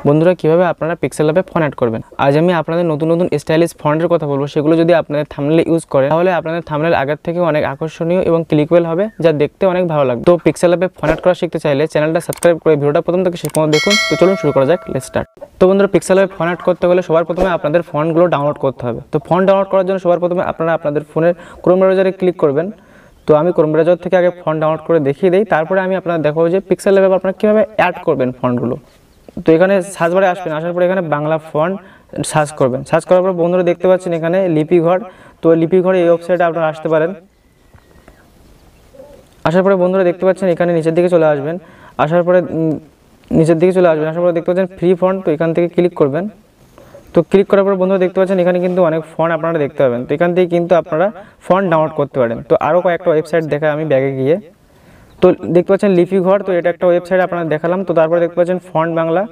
বন্ধুরা কিভাবে আপনারা পিক্সেল ল্যাবে ফন্ট অ্যাড করবেন। আজ আমি আপনাদের নতুন নতুন স্টাইলিশ ফন্টের কথা বলবো। সেগুলো যদি আপনাদের থাম্বনেলে ইউজ করেন তাহলে আপনাদের থাম্বনেল আগের থেকে অনেক আকর্ষণীয় এবং ক্লিকেবল হবে, যা দেখতে অনেক ভালো লাগবে। তো পিক্সেল ল্যাবে ফন্ট অ্যাড করা শিখতে চাইলে চ্যানেলটা সাবস্ক্রাইব করে ভিডিওটা প্রথম থেকে শেষ পর্যন্ত দেখুন। তো চলুন শুরু করা যাক, লেটস স্টার্ট। তো বন্ধুরা পিক্সেল ল্যাবে ফন্ট অ্যাড করতে গেলে সবার প্রথমে আপনাদের ফন্টগুলো ডাউনলোড করতে হবে। তো ফন্ট ডাউনলোড করার জন্য সবার প্রথমে আপনারা আপনাদের ফোনের ক্রোম ব্রাউজারে ক্লিক করবেন। তো আমি ক্রোম ব্রাউজার থেকে আগে ফন্ট ডাউনলোড করে দেখিয়ে দিই, তারপরে আমি আপনাদের দেখাবো যে পিক্সেল ল্যাবে আপনারা কীভাবে অ্যাড করবেন ফন্টগুলো। তো এখানে সার্চ বারে আসবেন, আসার পরে এখানে বাংলা ফন্ট সার্চ করবেন। সার্চ করার পর বন্ধুরা দেখতে পাচ্ছেন এখানে লিপিঘর। তো লিপিঘরে এই ওয়েবসাইটে আপনারা আসতে পারেন। আসার পরে বন্ধুরা দেখতে পাচ্ছেন এখানে নিচের দিকে চলে আসবেন। আসার পরে আসার পরে দেখতে পাচ্ছেন ফ্রি ফন্ট। তো এখান থেকে ক্লিক করবেন। তো ক্লিক করার পর বন্ধুরা দেখতে পাচ্ছেন এখানে কিন্তু অনেক ফন্ট আপনারা দেখতে পাবেন। তো এখান থেকে কিন্তু আপনারা ফন্ট ডাউনলোড করতে পারেন। তো আরও কয়েকটা ওয়েবসাইট দেখা আমি ব্যাগে গিয়ে, তো দেখতে পাচ্ছেন লিপিঘর। তো এটা একটা ওয়েবসাইট আপনারা দেখালাম। তো তারপর দেখতে পাচ্ছেন ফন্ট বাংলা।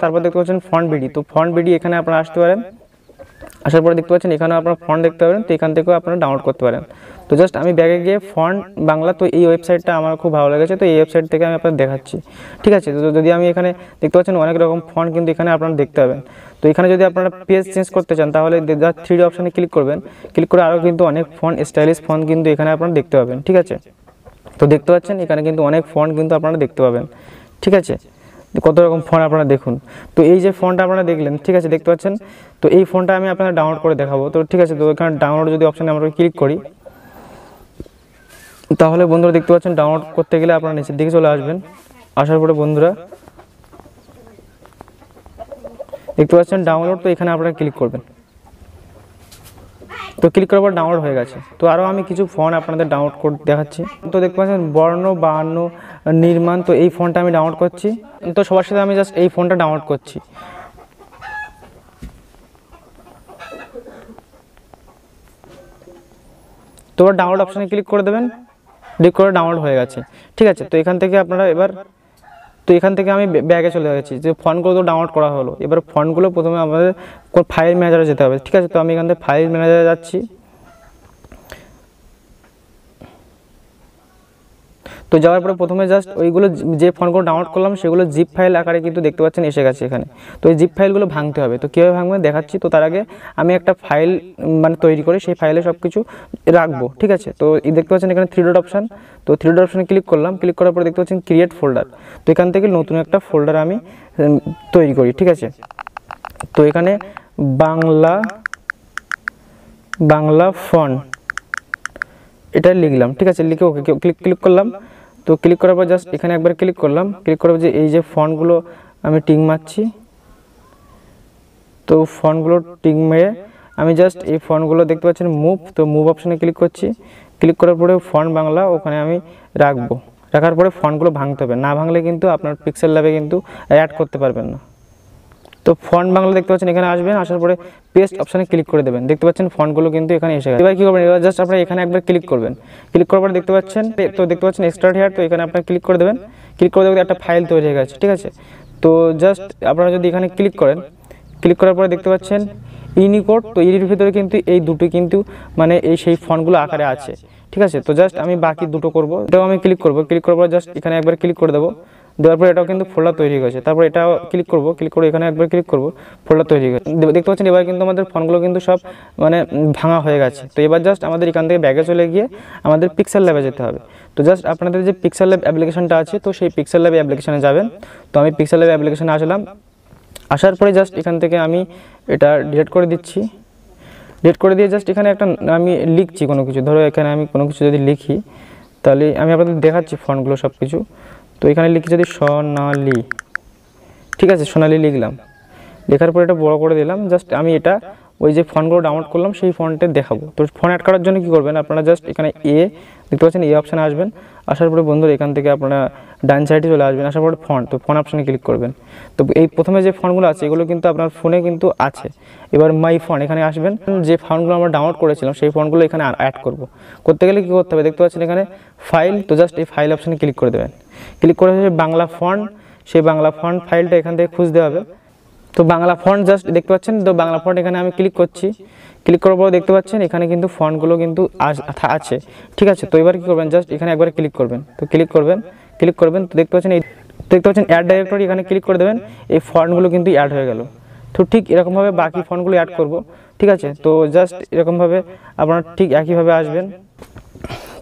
তারপর দেখতে পাচ্ছেন ফন্ট বিডি। তো ফন্ট বিডি এখানে আপনারা আসতে পারেন। আসার পরে দেখতে পাচ্ছেন এখানেও আপনারা ফন্ট দেখতে পাবেন। তো এখান থেকেও আপনারা ডাউনলোড করতে পারেন। তো জাস্ট আমি ব্যাগে গিয়ে ফন্ট বাংলা, তো এই ওয়েবসাইটটা আমার খুব ভালো লেগেছে। তো এই ওয়েবসাইট থেকে আমি আপনাদের দেখাচ্ছি, ঠিক আছে। তো যদি আমি এখানে দেখতে পাচ্ছেন অনেক রকম ফন্ট কিন্তু এখানে আপনারা দেখতে পাবেন। তো এখানে যদি আপনারা পেজ চেঞ্জ করতে চান তাহলে 3D অপশানে ক্লিক করবেন। ক্লিক করে আরও কিন্তু অনেক ফন্ট, স্টাইলিশ ফন্ট কিন্তু এখানে আপনারা দেখতে পাবেন, ঠিক আছে। তো দেখতে পাচ্ছেন এখানে কিন্তু অনেক ফন্ট কিন্তু আপনারা দেখতে পাবেন, ঠিক আছে। কত রকম ফন্ট আপনারা দেখুন। তো এই যে ফন্টটা আপনারা দেখলেন, ঠিক আছে, দেখতে পাচ্ছেন। তো এই ফন্টটা আমি আপনাদের ডাউনলোড করে দেখাবো। তো ঠিক আছে, তো এখানে ডাউনলোড যদি অপশানে আমরা ক্লিক করি তাহলে বন্ধুরা দেখতে পাচ্ছেন ডাউনলোড করতে গেলে আপনারা নিচের দিকে চলে আসবেন। আসার পরে বন্ধুরা দেখতে পাচ্ছেন ডাউনলোড। তো এখানে আপনারা ক্লিক করবেন। তো ক্লিক করার পর ডাউনলোড হয়ে গেছে। তো আরও আমি কিছু ফন্ট আপনাদের ডাউনলোড করে দেখাচ্ছি। তো দেখতে পাচ্ছেন বর্ণ 52 নির্মাণ। তো এই ফন্টটা আমি ডাউনলোড করছি। তো সবার সাথে আমি জাস্ট এই ফন্টটা ডাউনলোড করছি। তো ডাউনলোড অপশানে ক্লিক করে দেবেন। ক্লিক করে ডাউনলোড হয়ে গেছে, ঠিক আছে। তো এখান থেকে আপনারা এখান থেকে আমি ব্যাগে চলে গেছি। যে ফন্টগুলো তো ডাউনলোড করা হলো, এবার ফন্টগুলো প্রথমে আমাদের ফাইল ম্যানেজারে যেতে হবে, ঠিক আছে। তো আমি এখান থেকে ফাইল ম্যানেজারে যাচ্ছি। তো যাওয়ার পরে প্রথমে জাস্ট ওইগুলো যে ফন্টগুলো ডাউনলোড করলাম সেগুলো জিপ ফাইল আকারে কিন্তু দেখতে পাচ্ছেন এসে গেছে এখানে। তো এই জিপ ফাইলগুলো ভাঙতে হবে। তো কীভাবে ভাঙবে দেখাচ্ছি। তো তার আগে আমি একটা ফাইল তৈরি করে সেই ফাইলে সব কিছু রাখবো, ঠিক আছে। তো দেখতে পাচ্ছেন এখানে 3 ডট অপশান। তো 3 ডট অপশানে ক্লিক করলাম। ক্লিক করার পরে দেখতে পাচ্ছেন ক্রিয়েট ফোল্ডার। তো এখান থেকে নতুন একটা ফোল্ডার আমি তৈরি করি, ঠিক আছে। তো এখানে বাংলা ফন্ট এটা লিখলাম, ঠিক আছে। লিখে ওকে ক্লিক করলাম। তো ক্লিক করার পর জাস্ট এখানে একবার ক্লিক করলাম। ক্লিক করার পর যে এই যে ফন্টগুলো আমি টিক মারছি। তো ফন্টগুলো টিক মেরে আমি জাস্ট এই ফন্টগুলো দেখতে পাচ্ছেন মুভ। তো মুভ অপশানে ক্লিক করছি। ক্লিক করার পরে ফন্ট বাংলা ওখানে আমি রাখবো। রাখার পরে ফন্টগুলো ভাঙতে হবে, না ভাঙলে কিন্তু আপনার পিক্সেল ল্যাবে কিন্তু অ্যাড করতে পারবেন না। তো ফন্ট বাংলা দেখতে পাচ্ছেন এখানে আসবেন। আসার পরে পেস্ট অপশানে ক্লিক করে দেবেন। দেখতে পাচ্ছেন ফন্টগুলো কিন্তু এখানে এসে গেছে। এবার কী করবেন, এবার জাস্ট আপনারা এখানে একবার ক্লিক করবেন। ক্লিক করার পরে দেখতে পাচ্ছেন এক্সট্রাক্ট হেয়ার। তো এখানে আপনারা ক্লিক করে দেবেন। ক্লিক করে দেবেন একটা ফাইল তৈরি হয়ে গেছে, ঠিক আছে। তো জাস্ট আপনারা যদি এখানে ক্লিক করেন, ক্লিক করার পরে দেখতে পাচ্ছেন ইউনিকোড। তো এর ভিতরে কিন্তু এই দুটো কিন্তু সেই ফন্টগুলো আকারে আছে, ঠিক আছে। তো জাস্ট আমি বাকি দুটো করব। এটাও আমি ক্লিক করব। ক্লিক করার পর জাস্ট এখানে একবার ক্লিক করে দেবো। দেওয়ার পর এটাও কিন্তু ফোল্ডার তৈরি হয়ে গেছে। তারপর এটাও ক্লিক করব। ক্লিক করে এখানে একবার ক্লিক করব, ফোল্ডার তৈরি হয়ে গেছে। দেখতে পাচ্ছেন এবার কিন্তু আমাদের ফন্টগুলো কিন্তু সব ভাঙা হয়ে গেছে। তো এবার জাস্ট আমাদের এখান থেকে ব্যাগে চলে গিয়ে আমাদের পিক্সেল ল্যাবে যেতে হবে। তো জাস্ট আপনাদের যে পিক্সেল ল্যাব অ্যাপ্লিকেশনটা আছে, তো সেই পিক্সেল ল্যাব অ্যাপ্লিকেশনে যাবেন। তো আমি পিক্সেল ল্যাব অ্যাপ্লিকেশনে আসলাম। আসার পরে জাস্ট এখান থেকে আমি এটা ডিলিট করে দিচ্ছি। ডিলিট করে দিয়ে জাস্ট এখানে একটা আমি লিখছি কোনো কিছু। ধরো এখানে আমি কোনো কিছু যদি লিখি তাহলে আমি আপনাদের দেখাচ্ছি ফন্টগুলো সব কিছু। তো এখানে লিখি যদি সোনালি, ঠিক আছে, সোনালি লিখলাম। লেখার পর এটা বড় করে দিলাম। জাস্ট আমি এটা ওই যে ফন্টগুলো ডাউনলোড করলাম সেই ফন্টে দেখাবো। তো ফন্ট অ্যাড করার জন্য কী করবেন, আপনারা জাস্ট এখানে দেখতে পাচ্ছেন এই অপশানে আসবেন। আসার পরে বন্ধুরা এখান থেকে আপনারা ডান সাইডে চলে আসবেন। আসার পরে ফন্ট, তো ফন্ট অপশানে ক্লিক করবেন। তো এই প্রথমে যে ফন্টগুলো আছে এগুলো কিন্তু আপনার ফোনে কিন্তু আছে। এবার মাই ফন্ট এখানে আসবেন। যে ফন্টগুলো আমরা ডাউনলোড করেছিলাম সেই ফন্টগুলো এখানে অ্যাড করতে গেলে কী করতে হবে, দেখতে পাচ্ছেন এখানে ফাইল। তো জাস্ট এই ফাইল অপশানে ক্লিক করে দেবেন। ক্লিক করে বাংলা ফন্ট, সেই বাংলা ফন্ট ফাইলটা এখান থেকে খুঁজতে হবে। তো বাংলা ফন্ট জাস্ট দেখতে পাচ্ছেন। তো বাংলা ফন্ট এখানে আমি ক্লিক করছি। ক্লিক করার পর দেখতে পাচ্ছেন এখানে কিন্তু ফন্টগুলো কিন্তু আছে, ঠিক আছে। তো এবার কী করবেন, জাস্ট এখানে একবার ক্লিক করবেন। তো ক্লিক করবেন। তো দেখতে পাচ্ছেন দেখতে পাচ্ছেন অ্যাড ডাইরেক্টরি, এখানে ক্লিক করে দেবেন, এই ফন্টগুলো কিন্তু অ্যাড হয়ে গেল। তো ঠিক এরকমভাবে বাকি ফন্টগুলো অ্যাড করব, ঠিক আছে। তো জাস্ট এরকমভাবে আপনারা ঠিক একইভাবে আসবেন।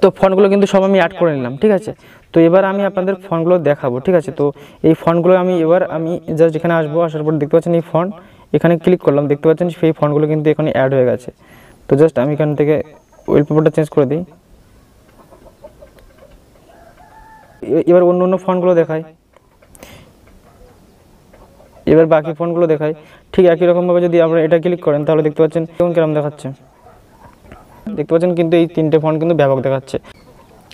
তো ফন্টগুলো কিন্তু সব আমি অ্যাড করে নিলাম, ঠিক আছে। তো এবার আমি আপনাদের ফন্টগুলো দেখাবো, ঠিক আছে। তো এই ফন্টগুলো আমি জাস্ট এখানে আসবো, আসার পর দেখতে পাচ্ছেন এই ফন্ট, এখানে ক্লিক করলাম, দেখতে পাচ্ছেন সেই ফন্টগুলো কিন্তু এখানে অ্যাড হয়ে গেছে। তো জাস্ট আমি এখান থেকে ওয়ালপেপারটা চেঞ্জ করে দিই। এবার অন্য ফন্টগুলো দেখাই, এবার বাকি ফন্টগুলো দেখাই। ঠিক একই রকমভাবে যদি আপনারা এটা ক্লিক করেন তাহলে দেখতে পাচ্ছেন কেমন দেখাচ্ছে, দেখতে পাচ্ছেন কিন্তু এই 3টে ফন্ট কিন্তু ব্যাপক দেখাচ্ছে।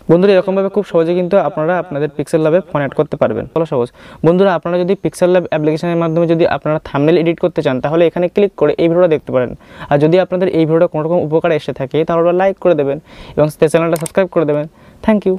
বন্ধুরা এরকমভাবে খুব সহজে কিন্তু আপনারা আপনাদের পিক্সেল ল্যাবে ফন্ট অ্যাড করতে পারবেন। ভালো সহজ। বন্ধুরা আপনারা যদি পিক্সেল ল্যাব অ্যাপ্লিকেশনের মাধ্যমে যদি আপনারা থাম্বনেল এডিট করতে চান তাহলে এখানে ক্লিক করে এই ভিডিওটা দেখতে পারেন। আর যদি আপনাদের এই ভিডিওটা কোনো রকম উপকার এসে থাকে তাহলে লাইক করে দেবেন এবং চ্যানেলটা সাবস্ক্রাইব করে দেবেন। Thank you.